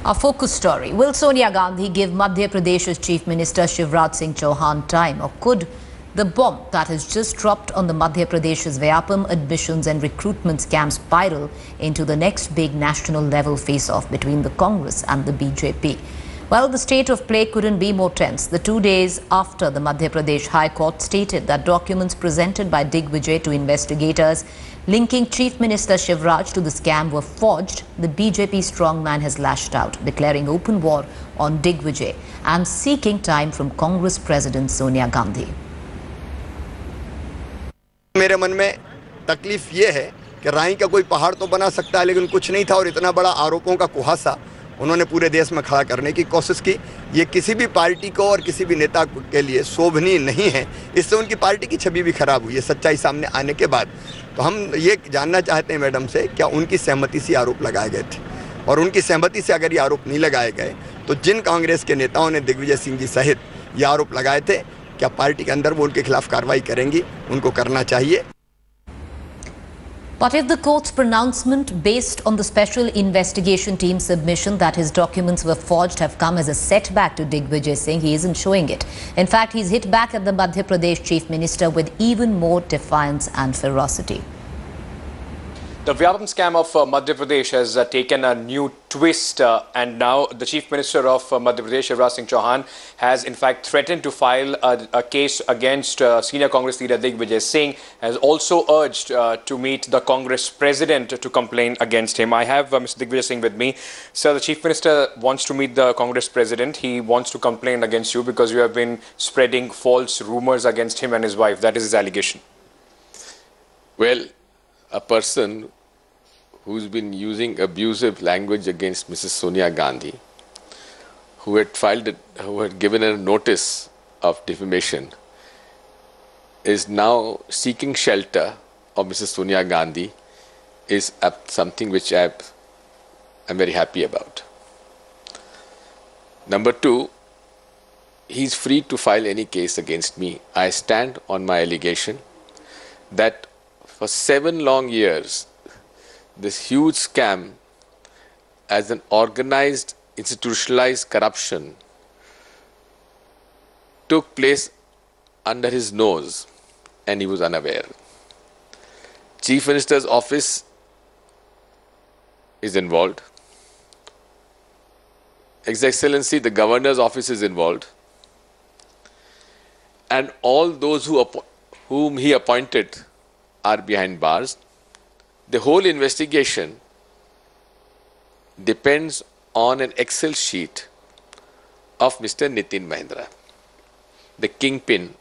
Our focus story. Will Sonia Gandhi give Madhya Pradesh's Chief Minister Shivraj Singh Chauhan time, or could the bomb that has just dropped on the Madhya Pradesh's Vyapam admissions and recruitment scam spiral into the next big national level face-off between the Congress and the BJP? Well, the state of play couldn't be more tense. The 2 days after the Madhya Pradesh High Court stated that documents presented by Digvijay to investigators linking Chief Minister Shivraj to the scam were forged, the BJP strongman has lashed out, declaring open war on Digvijay and seeking time from Congress President Sonia Gandhi. मेरे मन में तकलीफ ये है कि राई का कोई पहाड़ तो बना सकता है, लेकिन कुछ नहीं था, और इतना बड़ा आरोपों का कुहासा उन्होंने पूरे देश में खड़ा करने की कोशिश की। ये किसी भी पार्टी को और किसी भी नेता के लिए शोभनीय नहीं है। इससे उनकी पार्टी की छवि भी खराब हुई है सच्चाई सामने आने के बाद। तो हम ये जानना चाहते हैं मैडम से, क्या उनकी सहमति से आरोप लगाए गए थे, और उनकी सहमति से अगर ये आरोप नहीं लगाए गए तो जिन कांग्रेस के नेताओं ने दिग्विजय सिंह जी सहित ये आरोप लगाए थे, क्या पार्टी के अंदर वो उनके खिलाफ कार्रवाई करेंगी? उनको करना चाहिए। But if the court's pronouncement based on the special investigation team's submission that his documents were forged have come as a setback to Digvijay Singh, he isn't showing it. In fact, he's hit back at the Madhya Pradesh Chief Minister with even more defiance and ferocity. The Vyapam scam of Madhya Pradesh has taken a new twist and now the Chief Minister of Madhya Pradesh, Shivraj Singh Chauhan, has in fact threatened to file a case against senior Congress leader Digvijay Singh, has also urged to meet the Congress President to complain against him. I have Mr. Digvijay Singh with me. Sir, the Chief Minister wants to meet the Congress President. He wants to complain against you because you have been spreading false rumours against him and his wife. That is his allegation. Well, a person who's been using abusive language against Mrs. Sonia Gandhi, who had given a notice of defamation, is now seeking shelter of Mrs. Sonia Gandhi, is something which I'm very happy about. Number two, he's free to file any case against me. I stand on my allegation that for 7 long years, this huge scam as an organized, institutionalized corruption took place under his nose and he was unaware. Chief Minister's office is involved. His Excellency, the Governor's office is involved. And all those whom he appointed are behind bars. The whole investigation depends on an Excel sheet of Mr. Nitin Mahindra, the kingpin,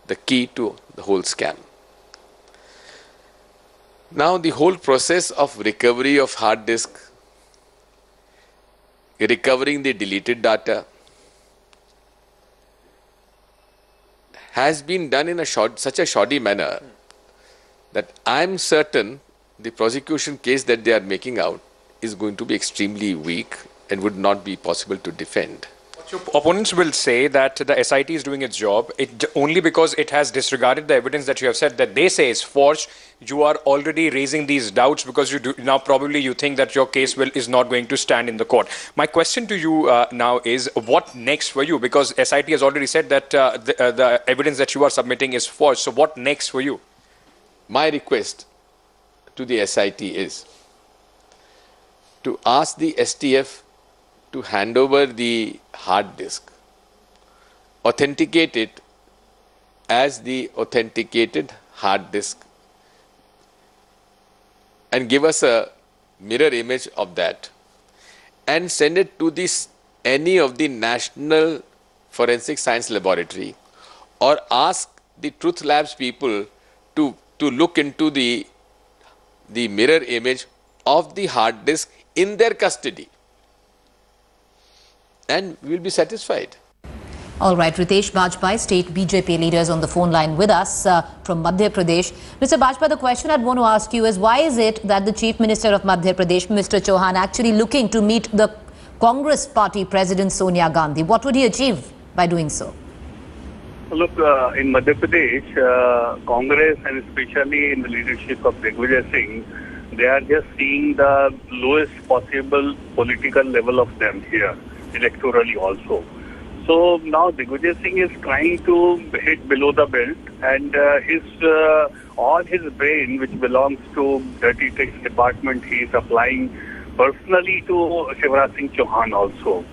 the key to the whole scam. Now the whole process of recovery of hard disk, recovering the deleted data, has been done in such a shoddy manner that I'm certain the prosecution case that they are making out is going to be extremely weak and would not be possible to defend. Your opponents will say that the SIT is doing its job only because it has disregarded the evidence that you have said that they say is forged. You are already raising these doubts because now probably you think that your case is not going to stand in the court. My question to you now is, what next for you? Because SIT has already said that the evidence that you are submitting is forged. So what next for you? My request to the SIT is to ask the STF to hand over the hard disk, authenticate it as the authenticated hard disk, and give us a mirror image of that and send it to any of the National Forensic Science Laboratory, or ask the Truth Labs people to look into the mirror image of the hard disk in their custody, and we will be satisfied. All right, Ritesh Bajpai, state BJP leaders on the phone line with us from Madhya Pradesh. Mr. Bajpai, the question I'd want to ask you is, why is it that the Chief Minister of Madhya Pradesh, Mr. Chauhan, actually looking to meet the Congress Party President Sonia Gandhi? What would he achieve by doing so? Look, in Madhya Pradesh, Congress and especially in the leadership of Digvijay Singh, They are just seeing the lowest possible political level of them here, electorally also. So now Digvijay Singh is trying to hit below the belt, and all his brain, which belongs to Dirty Tricks Department, he is applying personally to Shivraj Singh Chauhan also.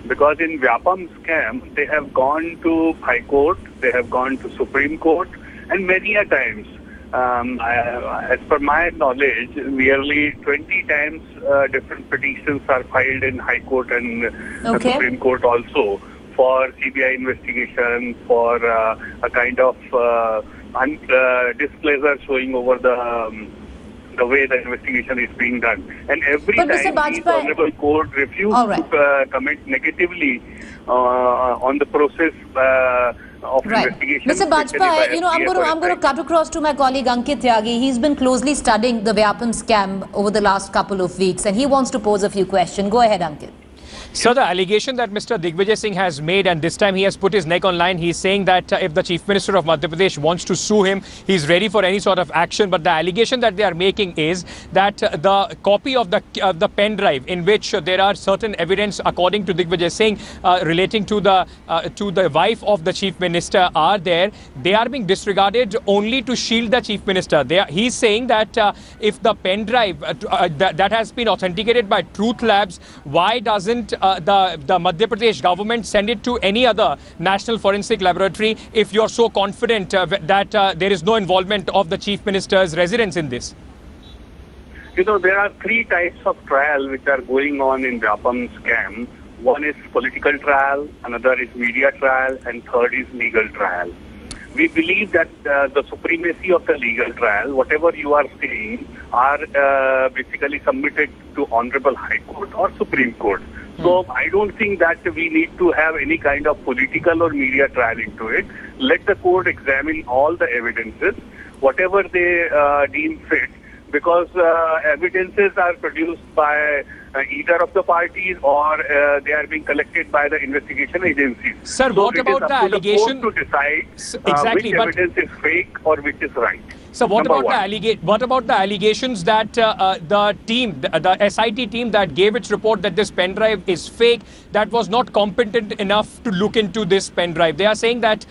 Because in Vyapam scam, they have gone to High Court, they have gone to Supreme Court, and many a times. As per my knowledge, nearly 20 times different petitions are filed in High Court and Supreme Court also for CBI investigation, for a kind of displeasure showing over the way the investigation is being done. And every time the Honorable Court refused to comment negatively on the process of investigation. Mr. Bajpai, I'm going to cut across to my colleague Ankit Tyagi. He's been closely studying the Vyapam scam over the last couple of weeks, and he wants to pose a few questions. Go ahead, Ankit. So the allegation that Mr. Digvijay Singh has made, and this time he has put his neck on line, he's saying that if the Chief Minister of Madhya Pradesh wants to sue him, he's ready for any sort of action. But the allegation that they are making is that the copy of the pen drive in which there are certain evidence, according to Digvijay Singh, relating to the wife of the Chief Minister are there. They are being disregarded only to shield the Chief Minister. He's saying that if the pen drive that has been authenticated by Truth Labs, why doesn't the Madhya Pradesh government send it to any other national forensic laboratory if you're so confident that there is no involvement of the Chief Minister's residence in this? There are three types of trial which are going on in Vyapam scam. One is political trial, another is media trial, and third is legal trial. We believe that the supremacy of the legal trial, whatever you are saying, are basically submitted to Honorable High Court or Supreme Court. So I don't think that we need to have any kind of political or media trial into it. Let the court examine all the evidences, whatever they deem fit, because evidences are produced by either of the parties or they are being collected by the investigation agencies. Sir, so what about the allegation? To decide exactly, which evidence is fake or which is right. So what about the allegations that the team, the SIT team that gave its report that this pen drive is fake, that was not competent enough to look into this pen drive? They are saying that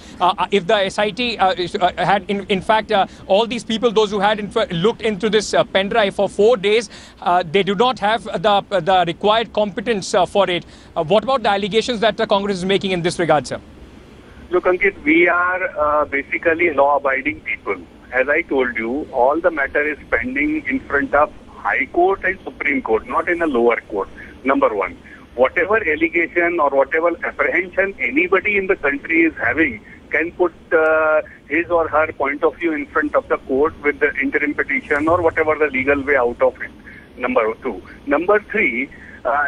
if the SIT had, in fact, all these people, those who had looked into this pen drive for 4 days, they do not have the required competence for it. What about the allegations that the Congress is making in this regard, sir? Look, Ankit, we are basically law-abiding people. As I told you, all the matter is pending in front of High Court and Supreme Court, not in a lower court. Number one, whatever allegation or whatever apprehension anybody in the country is having can put his or her point of view in front of the court with the interim petition or whatever the legal way out of it. Number two. Number three,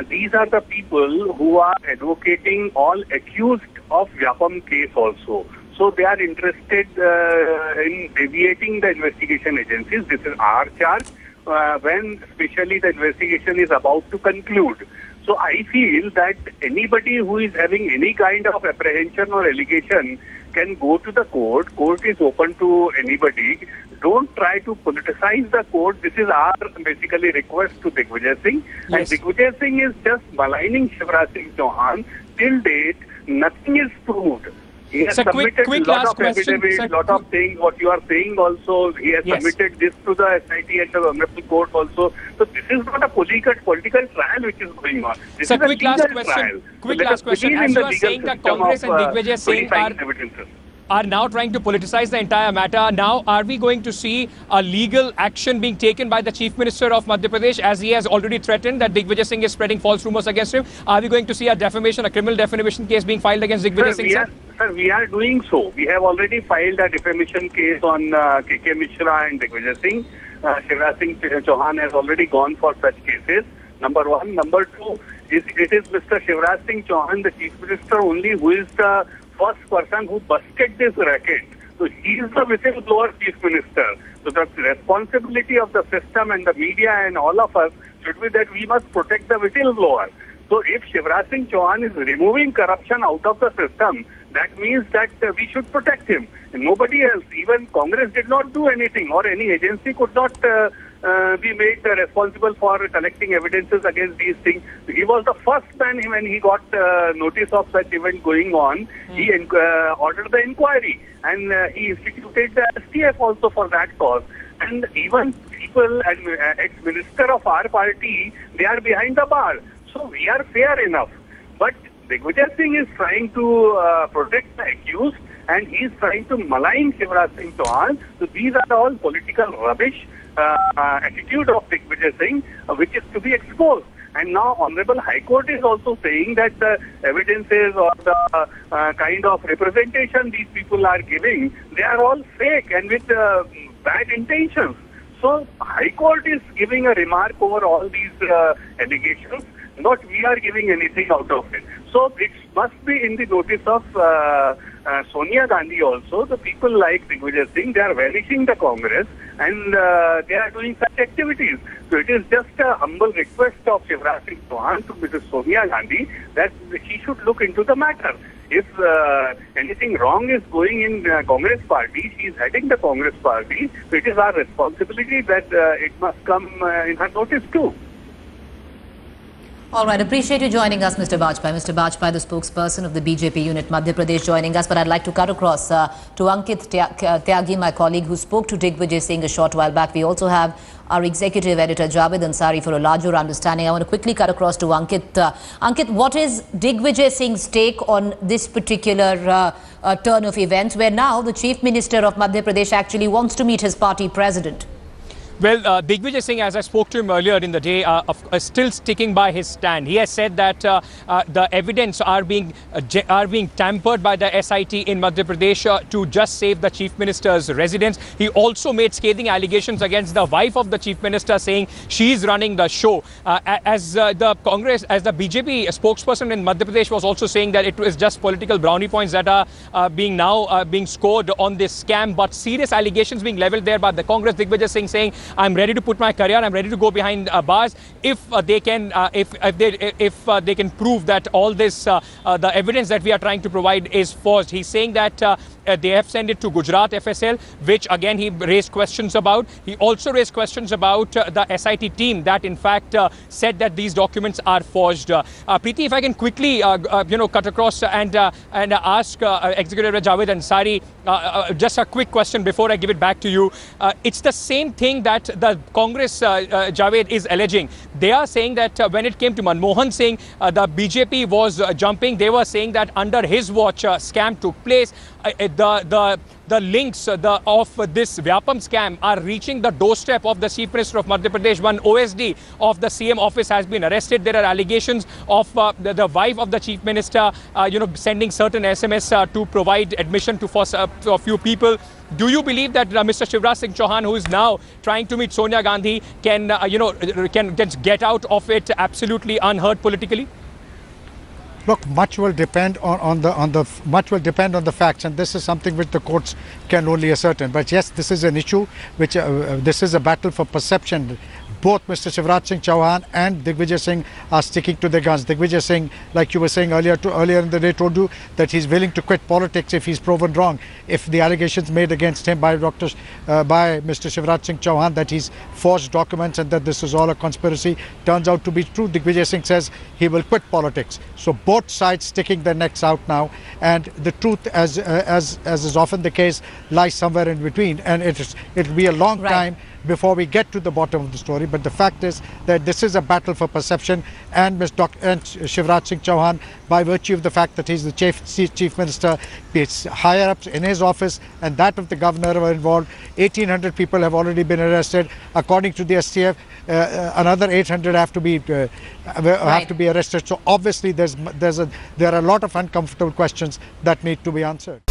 these are the people who are advocating all accused of Vyapam case also. So they are interested in deviating the investigation agencies. This is our charge when especially the investigation is about to conclude. So I feel that anybody who is having any kind of apprehension or allegation can go to the court. Court is open to anybody. Don't try to politicize the court. This is our basically request to Digvijay Singh. Yes. And Digvijay Singh is just maligning Shivraj Singh Chauhan. Till date, nothing is proved. He has submitted a lot of evidence, a lot of things. What you are saying also, he has submitted this to the SIT and the Honorable Court also. So this is not a political trial which is going on. This is a legal trial. Quick last question. As you are saying that Congress and Digvijay Singh are now trying to politicize the entire matter. Now, are we going to see a legal action being taken by the Chief Minister of Madhya Pradesh, as he has already threatened that Digvijay Singh is spreading false rumours against him? Are we going to see a criminal defamation case being filed against Digvijay Singh? Sir, we are doing so. We have already filed a defamation case on KK Mishra and Digvijay Singh. Shivraj Singh Chauhan has already gone for such cases. Number one. Number two, it is Mr. Shivraj Singh Chauhan, the Chief Minister only, who is the first person who busted this racket. So he is the whistleblower Chief Minister. So the responsibility of the system and the media and all of us should be that we must protect the whistleblower. So if Shivraj Singh Chauhan is removing corruption out of the system, that means that we should protect him. And nobody else, even Congress did not do anything, or any agency could not be made responsible for collecting evidences against these things. He was the first man when he got notice of such event going on. He ordered the inquiry, and he instituted the STF also for that cause. And even people and ex-minister of our party, they are behind the bar. So we are fair enough. But Digvijay Singh is trying to protect the accused, and he is trying to malign Shivraj Singh Chauhan. So these are all political rubbish attitude of Digvijay Singh, which is to be exposed. And now Honorable High Court is also saying that the evidences or the kind of representation these people are giving, they are all fake and with bad intentions. So High Court is giving a remark over all these allegations, not we are giving anything out of it. So it must be in the notice of Sonia Gandhi also. The people like Digvijay Singh, they are vanishing the Congress and they are doing such activities. So it is just a humble request of Shivraj Singh Chauhan to Mrs. Sonia Gandhi that she should look into the matter. If anything wrong is going in Congress party, she is heading the Congress party, so it is our responsibility that it must come in her notice too. All right, appreciate you joining us, Mr. Bajpai. Mr. Bajpai, the spokesperson of the BJP unit Madhya Pradesh, joining us. But I'd like to cut across to Ankit Tyagi, my colleague, who spoke to Digvijay Singh a short while back. We also have our executive editor, Javed Ansari, for a larger understanding. I want to quickly cut across to Ankit. Ankit, what is Digvijay Singh's take on this particular turn of events, where now the Chief Minister of Madhya Pradesh actually wants to meet his party president? Well, Digvijay Singh, as I spoke to him earlier in the day, is still sticking by his stand. He has said that the evidence are being tampered by the SIT in Madhya Pradesh to just save the Chief Minister's residence. He also made scathing allegations against the wife of the Chief Minister, saying she is running the show. As the BJP spokesperson in Madhya Pradesh was also saying that it was just political brownie points that are being scored on this scam, but serious allegations being leveled there by the Congress. Digvijay Singh saying, I'm ready to put my career, I'm ready to go behind bars if they can prove that all this the evidence that we are trying to provide is forged. He's saying that they have sent it to Gujarat FSL, which again he raised questions about. He also raised questions about the SIT team that in fact said that these documents are forged. Preeti, if I can quickly cut across and ask Executive Javed Ansari just a quick question before I give it back to you. It's the same thing that the Congress, Javed, is alleging. They are saying that when it came to Manmohan Singh, the BJP was jumping. They were saying that under his watch, scam took place. The links of this Vyapam scam are reaching the doorstep of the Chief Minister of Madhya Pradesh. One OSD of the CM office has been arrested. There are allegations of the wife of the Chief Minister, sending certain SMS to provide admission to for a few people. Do you believe that Mr. Shivraj Singh Chauhan, who is now trying to meet Sonia Gandhi, can get out of it absolutely unhurt politically? Look, much will depend on the facts, and this is something which the courts can only ascertain. But yes, this is an issue which this is a battle for perception. Both Mr. Shivraj Singh Chauhan and Digvijay Singh are sticking to their guns. Digvijay Singh, like you were saying earlier in the day, told you that he's willing to quit politics if he's proven wrong. If the allegations made against him by Mr. Shivraj Singh Chauhan that he's forged documents and that this is all a conspiracy turns out to be true, Digvijay Singh says he will quit politics. So both sides sticking their necks out now, and the truth, as is often the case, lies somewhere in between, and it'll be a long time before we get to the bottom of the story. But the fact is that this is a battle for perception, and Shivraj Singh Chauhan, by virtue of the fact that he's the Chief Minister, his higher-ups in his office and that of the governor are involved. 1,800 people have already been arrested. According to the STF, another 800 have to be arrested. So obviously there are a lot of uncomfortable questions that need to be answered.